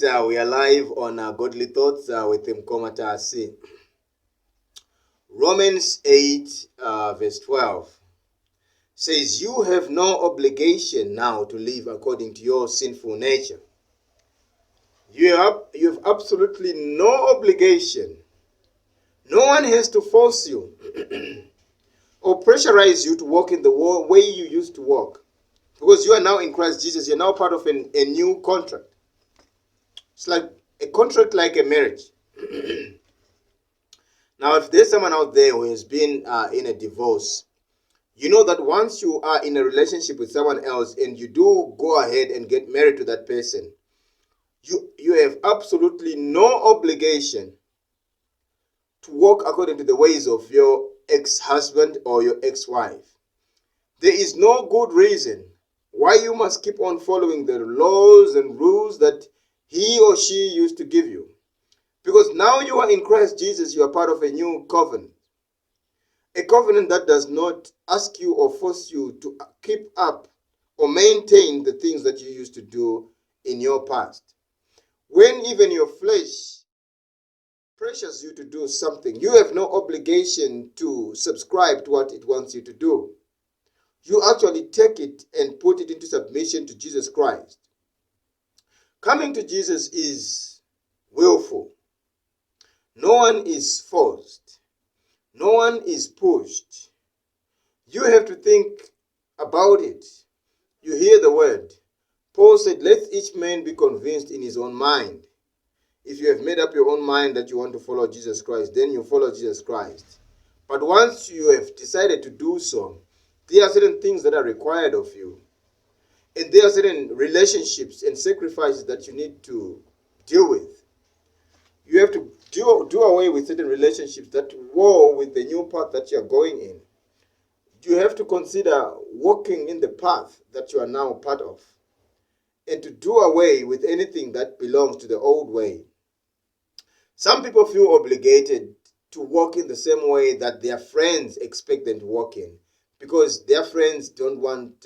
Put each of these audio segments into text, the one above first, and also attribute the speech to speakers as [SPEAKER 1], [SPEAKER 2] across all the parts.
[SPEAKER 1] we are live on Godly Thoughts with Mkoma Taasi. Romans 8, verse 12 says, "You have no obligation now to live according to your sinful nature." You have absolutely no obligation. No one has to force you or pressurize you to walk in the way you used to walk. Because you are now in Christ Jesus, you're now part of a new contract. It's like a contract like a marriage. Now, if there's someone out there who has been in a divorce, you know that once you are in a relationship with someone else and you do go ahead and get married to that person, you have absolutely no obligation to walk according to the ways of your ex-husband or your ex-wife. There is no good reason why you must keep on following the laws and rules that he or she used to give you. Because now you are in Christ Jesus, you are part of a new covenant. A covenant that does not ask you or force you to keep up or maintain the things that you used to do in your past. When even your flesh pressures you to do something, you have no obligation to subscribe to what it wants you to do. You actually take it and put it into submission to Jesus Christ. Coming to Jesus is willful. No one is forced. No one is pushed. You have to think about it. You hear the word. Paul said, "Let each man be convinced in his own mind." If you have made up your own mind that you want to follow Jesus Christ, then you follow Jesus Christ. But once you have decided to do so, there are certain things that are required of you. And there are certain relationships and sacrifices that you need to deal with. You have to do away with certain relationships that war with the new path that you are going in. You have to consider walking in the path that you are now part of, and to do away with anything that belongs to the old way. Some people feel obligated to walk in the same way that their friends expect them to walk in, because their friends don't want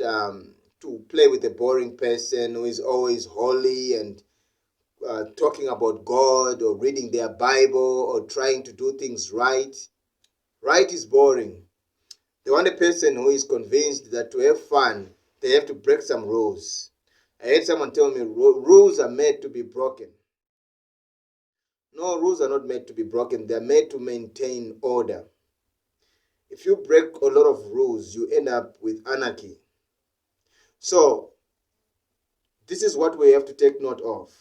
[SPEAKER 1] to play with a boring person who is always holy and talking about God or reading their Bible or trying to do things right. Right is boring. They want a person who is convinced that to have fun, they have to break some rules. I had someone tell me rules are made to be broken. No, rules are not made to be broken. They are made to maintain order. If you break a lot of rules, you end up with anarchy. So, this is what we have to take note of.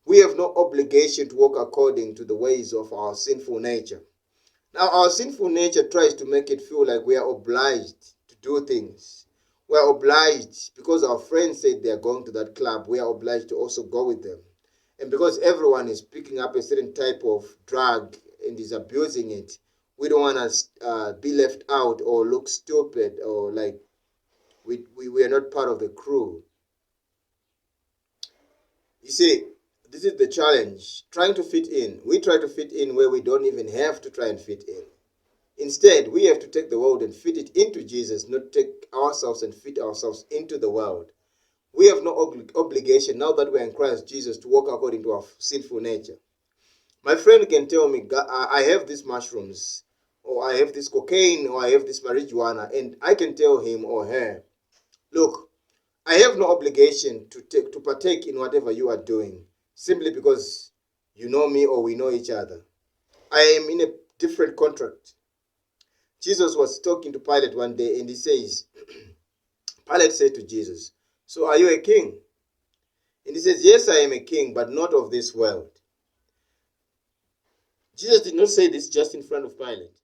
[SPEAKER 1] We have no obligation to walk according to the ways of our sinful nature. Now, our sinful nature tries to make it feel like we are obliged to do things. We are obliged because our friends said they are going to that club. We are obliged to also go with them. And because everyone is picking up a certain type of drug and is abusing it, we don't want to be left out or look stupid or like we are not part of the crew. You see, this is the challenge, trying to fit in. We try to fit in where we don't even have to try and fit in. Instead, we have to take the world and fit it into Jesus, not take ourselves and fit ourselves into the world. We have no obligation, now that we're in Christ Jesus, to walk according to our sinful nature. My friend can tell me, I have these mushrooms, or I have this cocaine, or I have this marijuana, and I can tell him or her, look, I have no obligation to partake in whatever you are doing, simply because you know me or we know each other. I am in a different contract. Jesus was talking to Pilate one day, and he says, Pilate said to Jesus, "So are you a king?" And he says, "Yes, I am a king, but not of this world." Jesus did not say this just in front of Pilate.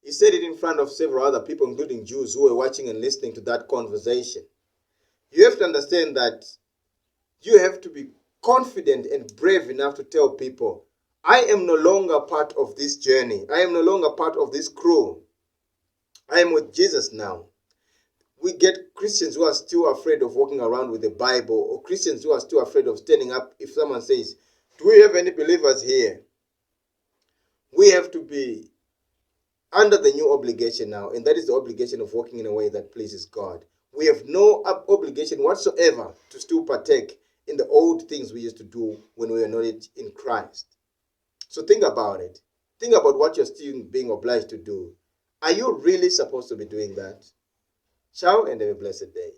[SPEAKER 1] He said it in front of several other people, including Jews who were watching and listening to that conversation. You have to understand that you have to be confident and brave enough to tell people, I am no longer part of this journey. I am no longer part of this crew. I am with Jesus now. We get Christians who are still afraid of walking around with the Bible, or Christians who are still afraid of standing up if someone says, "Do we have any believers here?" We have to be under the new obligation now, and that is the obligation of walking in a way that pleases God. We have no obligation whatsoever to still partake in the old things we used to do when we were not in Christ. So think about it. Think about what you're still being obliged to do. Are you really supposed to be doing that? Ciao and have a blessed day.